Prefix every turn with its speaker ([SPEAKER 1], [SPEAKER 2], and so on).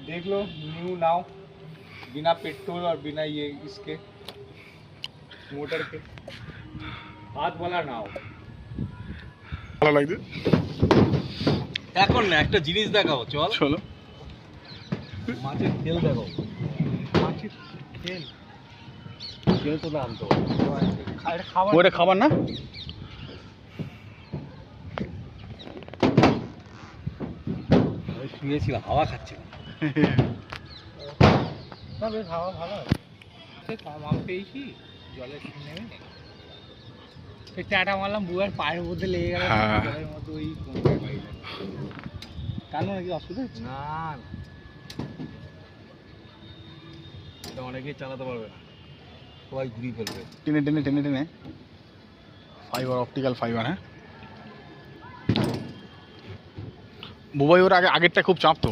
[SPEAKER 1] देख लो न्यू नाव, बिना पेट्रोल और बिना ये इसके मोटर के, हाथ वाला नाव।
[SPEAKER 2] ভালো লাগছে।
[SPEAKER 3] এখন না একটা জিনিস দেখাও, চল
[SPEAKER 2] চলো।
[SPEAKER 3] মাছের তেল দেখাও।
[SPEAKER 1] মাছের তেল
[SPEAKER 3] তেল তো দাম তো
[SPEAKER 1] খাবার,
[SPEAKER 2] ওটা খাবার না?
[SPEAKER 3] আমি শুনেছিলাম হাওয়া খাচ্ছিলাম।
[SPEAKER 1] না বেশ হাওয়া ভালো আছে। কম পেয়েছি জলের নেমে চাটা মারলাম, বুয়ার পায়ের মধ্যে লেগে গেল, জলের মধ্যে ওই কেন নাকি অসুবিধা হচ্ছে?
[SPEAKER 3] না এটা অনেকেই চালাতে পারবে না, সবাই ঘুরিয়ে ফেলবে।
[SPEAKER 2] টেনে টেনে টেনে টেনে ফাইবার, অপটিক্যাল ফাইবার। হ্যাঁ বুবাই ওর আগেরটা খুব চাপতো।